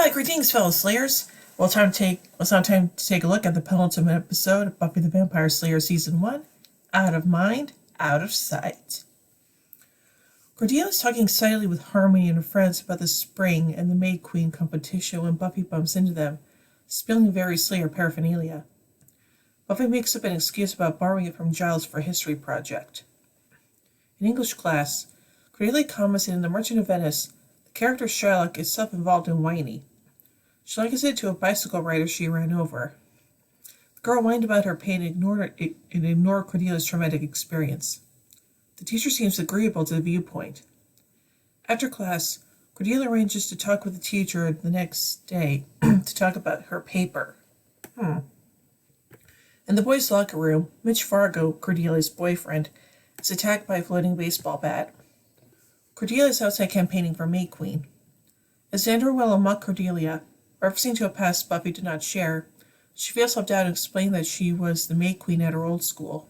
Hi, greetings, fellow Slayers. Well, it's now time to take a look at the penultimate episode of Buffy the Vampire Slayer Season 1, Out of Mind, Out of Sight. Cordelia is talking excitedly with Harmony and her friends about the spring and the Maid Queen competition when Buffy bumps into them, spilling various Slayer paraphernalia. Buffy makes up an excuse about borrowing it from Giles for a history project. In English class, Cordelia comments that in The Merchant of Venice, the character Shylock is self-involved and whiny. She likens it to a bicycle rider she ran over. The girl whined about her pain and ignored Cordelia's traumatic experience. The teacher seems agreeable to the viewpoint. After class, Cordelia arranges to talk with the teacher the next day to talk about her paper. In the boys' locker room, Mitch Fargo, Cordelia's boyfriend, is attacked by a floating baseball bat. Cordelia is outside campaigning for Maid Queen. As Xander will mock Cordelia, referencing to a past Buffy did not share, she feels self-doubt and explains that she was the Maid Queen at her old school.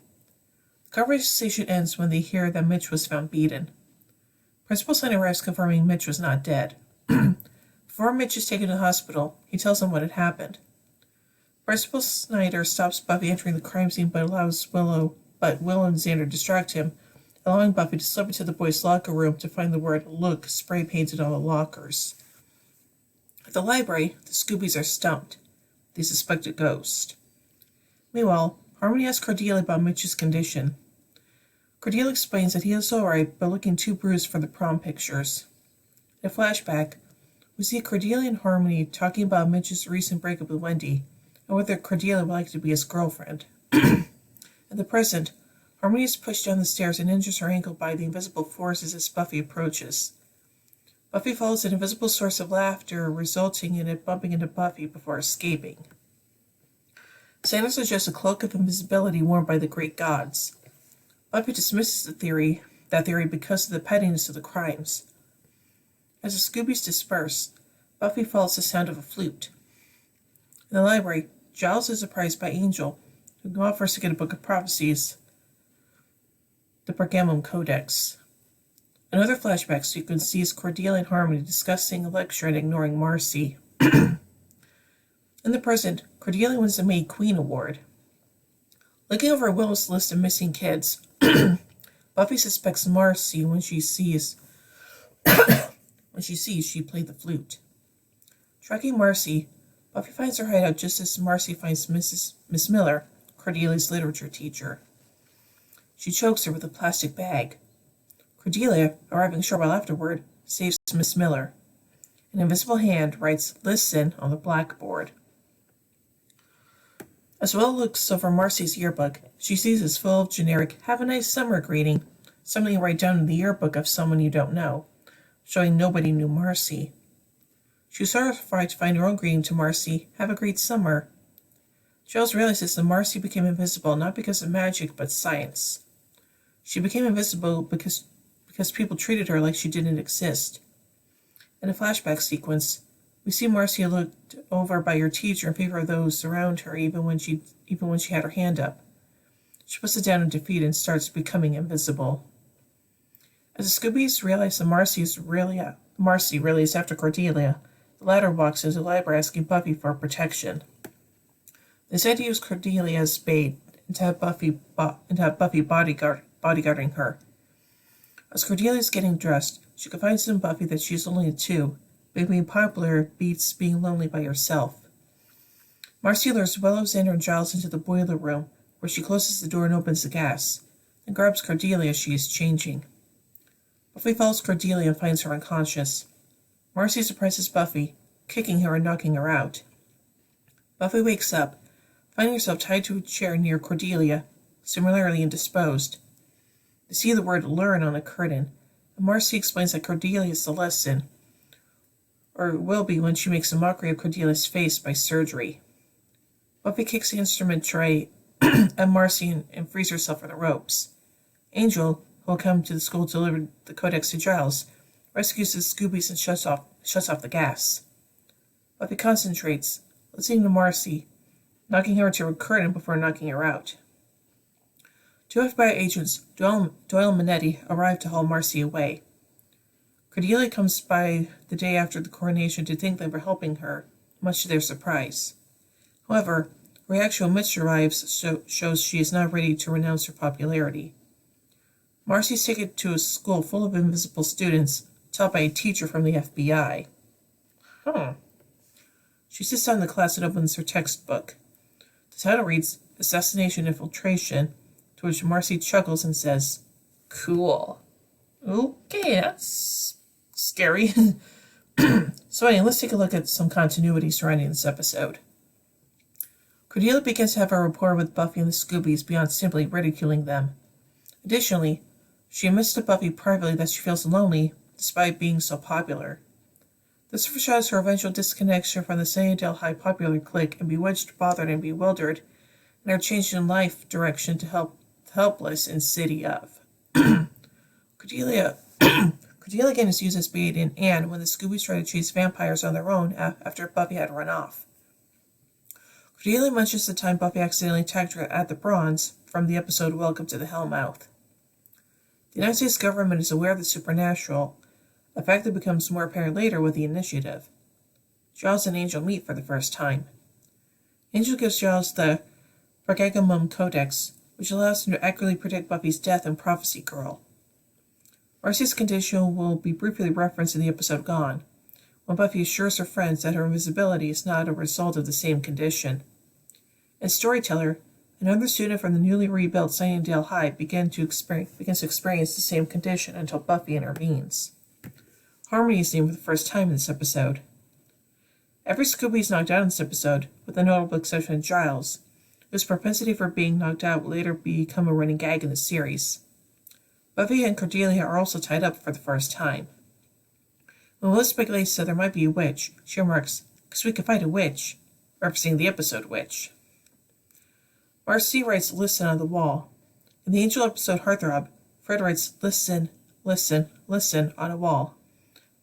The conversation ends when they hear that Mitch was found beaten. Principal Snyder arrives confirming Mitch was not dead. Before Mitch is taken to the hospital, he tells them what had happened. Principal Snyder stops Buffy entering the crime scene but Willow and Xander distract him, allowing Buffy to slip into the boys' locker room to find the word "Look" spray painted on the lockers. At the library, the Scoobies are stumped. They suspect a ghost. Meanwhile, Harmony asks Cordelia about Mitch's condition. Cordelia explains that he is alright, but looking too bruised for the prom pictures. In a flashback, we see Cordelia and Harmony talking about Mitch's recent breakup with Wendy, and whether Cordelia would like to be his girlfriend. In the present, Harmony is pushed down the stairs and injures her ankle by the invisible forces as Buffy approaches. Buffy follows an invisible source of laughter, resulting in it bumping into Buffy before escaping. Xander suggests a cloak of invisibility worn by the great gods. Buffy dismisses that theory because of the pettiness of the crimes. As the Scoobies disperse, Buffy follows the sound of a flute. In the library, Giles is surprised by Angel, who offers to get a book of prophecies, the Pergamum Codex. Another flashback sequence sees Cordelia and Harmony discussing a lecture and ignoring Marcy. In the present, Cordelia wins the Maid Queen Award. Looking over Willow's list of missing kids, Buffy suspects Marcy when she sees she played the flute. Tracking Marcy, Buffy finds her hideout just as Marcy finds Miss Miller, Cordelia's literature teacher. She chokes her with a plastic bag. Cordelia, arriving a short while afterward, saves Miss Miller. An invisible hand writes "Listen" on the blackboard. As Willow looks over Marcy's yearbook, she sees it's full of generic "Have a nice summer" greeting, something you write down in the yearbook of someone you don't know, showing nobody knew Marcy. She's horrified to find her own greeting to Marcy, "Have a great summer." Giles realizes that Marcy became invisible not because of magic but science. She became invisible because people treated her like she didn't exist. In a flashback sequence, we see Marcy looked over by her teacher in favor of those around her, even when she had her hand up. She puts it down in defeat and starts becoming invisible. As the Scoobies realize that Marcy really is after Cordelia, the latter walks into the library asking Buffy for protection. They decide to use Cordelia as bait and to have Buffy bodyguarding her. As Cordelia is getting dressed, she confides in Buffy that she is only a 2, but being popular beats being lonely by herself. Marcy lures Willow, Xander, and Giles into the boiler room, where she closes the door and opens the gas, and grabs Cordelia as she is changing. Buffy follows Cordelia and finds her unconscious. Marcy surprises Buffy, kicking her and knocking her out. Buffy wakes up, finding herself tied to a chair near Cordelia, similarly indisposed. They see the word "learn" on a curtain, and Marcy explains that Cordelia is the lesson, or will be when she makes a mockery of Cordelia's face by surgery. Buffy kicks the instrument tray at Marcy and frees herself from the ropes. Angel, who will come to the school to deliver the Codex to Giles, rescues the Scoobies and shuts off the gas. Buffy concentrates, listening to Marcy, knocking her into a curtain before knocking her out. 2 FBI agents, Doyle and Minetti, arrive to haul Marcy away. Cordelia comes by the day after the coronation to thank them for helping her, much to their surprise. However, reaction when Mitch arrives shows she is not ready to renounce her popularity. Marcy's taken to a school full of invisible students, taught by a teacher from the FBI. She sits down in the class and opens her textbook. The title reads, Assassination Infiltration, to which Marcy chuckles and says, Cool. Okay, that's scary. So anyway, let's take a look at some continuity surrounding this episode. Cordelia begins to have a rapport with Buffy and the Scoobies beyond simply ridiculing them. Additionally, she admits to Buffy privately that she feels lonely despite being so popular. This foreshadows her eventual disconnection from the Sunnydale High popular clique and bewitched, bothered, and bewildered, and her change in life direction to helpless in City of. Cordelia again is used as bait in Anne when the Scoobies try to chase vampires on their own after Buffy had run off. Cordelia mentions the time Buffy accidentally attacked her at the Bronze from the episode Welcome to the Hellmouth. The United States government is aware of the supernatural, a fact that becomes more apparent later with the Initiative. Giles and Angel meet for the first time. Angel gives Giles the Pergamum Codex, which allows him to accurately predict Buffy's death in Prophecy Girl. Marcy's condition will be briefly referenced in the episode Gone, when Buffy assures her friends that her invisibility is not a result of the same condition. In Storyteller, another student from the newly rebuilt Sunnydale High begins to experience the same condition until Buffy intervenes. Harmony is named for the first time in this episode. Every Scooby is knocked out in this episode, with the notable exception of Giles, whose propensity for being knocked out will later become a running gag in the series. Buffy and Cordelia are also tied up for the first time. When Willis speculates that there might be a witch, she remarks, "'Cause we could fight a witch," referencing the episode Witch. Marcy writes "Listen" on the wall. In the Angel episode Heartthrob, Fred writes "Listen, listen, listen" on a wall,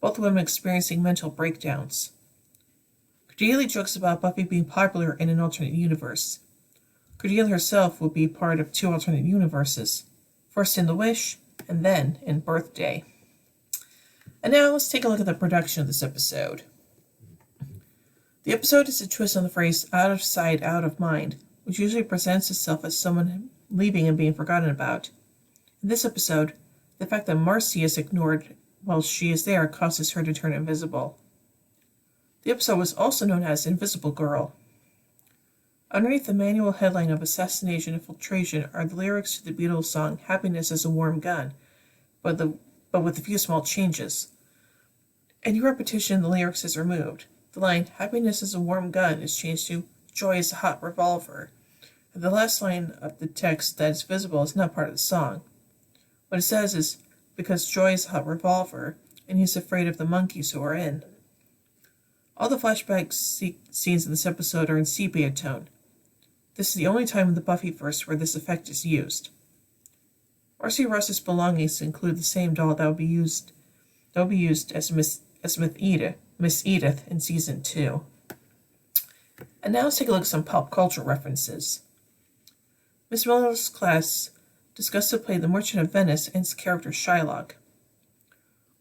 both women experiencing mental breakdowns. Cordelia jokes about Buffy being popular in an alternate universe. Cordelia herself would be part of two alternate universes, first in The Wish, and then in Birthday. And now let's take a look at the production of this episode. The episode is a twist on the phrase "out of sight, out of mind," which usually presents itself as someone leaving and being forgotten about. In this episode, the fact that Marcy is ignored while she is there causes her to turn invisible. The episode was also known as Invisible Girl. Underneath the manual headline of Assassination Infiltration are the lyrics to the Beatles song Happiness is a Warm Gun, but with a few small changes. Any repetition in the lyrics is removed. The line, "Happiness is a warm gun," is changed to "Joy is a hot revolver." And the last line of the text that is visible is not part of the song. What it says is, "Because Joy is a hot revolver, and he's afraid of the monkeys who are in." All the flashback scenes in this episode are in sepia tone. This is the only time in the Buffyverse where this effect is used. Marcy Ross's belongings include the same doll that will be used as Miss Edith in season 2. And now let's take a look at some pop culture references. Miss Miller's class discussed the play The Merchant of Venice and its character Shylock.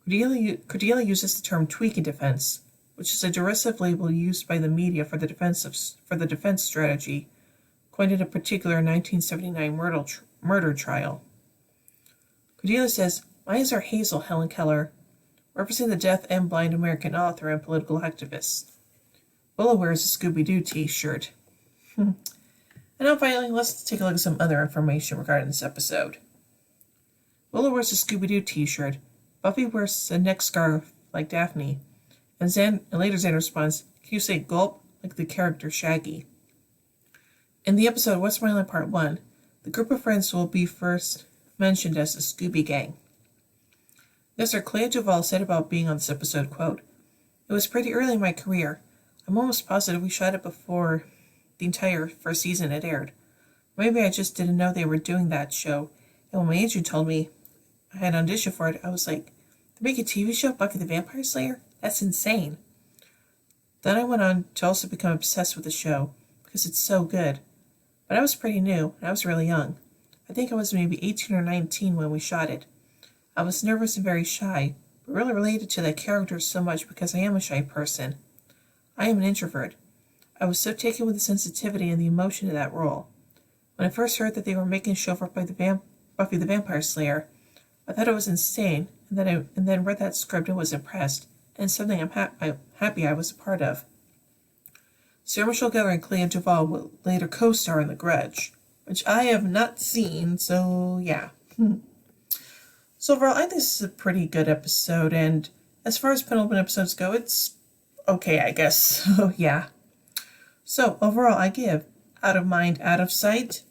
Cordelia uses the term tweaking defense, which is a derisive label used by the media for the defense strategy coined in a particular 1979 murder trial. Cordelia says, "My eyes are hazel, Helen Keller," representing the deaf and blind American author and political activist. Willow wears a Scooby-Doo t-shirt. And now finally, let's take a look at some other information regarding this episode. Willow wears a Scooby-Doo t-shirt. Buffy wears a neck scarf like Daphne. And later Xander responds, "Can you say gulp?" like the character Shaggy. In the episode What's My Line Part 1, the group of friends will be first mentioned as the Scooby Gang. Listener Clea Duvall said about being on this episode, quote, "It was pretty early in my career. I'm almost positive we shot it before the entire first season had aired. Maybe I just didn't know they were doing that show, and when my agent told me I had auditioned for it, I was like, they make a TV show, Buffy the Vampire Slayer? That's insane." Then I went on to also become obsessed with the show, because it's so good. But I was pretty new, and I was really young. I think I was maybe 18 or 19 when we shot it. I was nervous and very shy, but really related to that character so much because I am a shy person. I am an introvert. I was so taken with the sensitivity and the emotion of that role. When I first heard that they were making a show for Buffy the Vampire Slayer, I thought it was insane, and then read that script and was impressed, and something I'm happy I was a part of. Sarah Michelle Gellar and Clea Duvall will later co-star in The Grudge, which I have not seen, so yeah. So overall, I think this is a pretty good episode, and as far as penultimate episodes go, it's okay, I guess. So yeah. So overall, I give Out of Mind, Out of Sight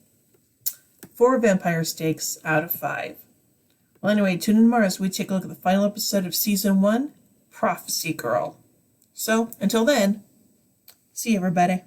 4 vampire steaks out of 5. Well, anyway, tune in tomorrow as we take a look at the final episode of Season 1, Prophecy Girl. So, until then, see you, everybody.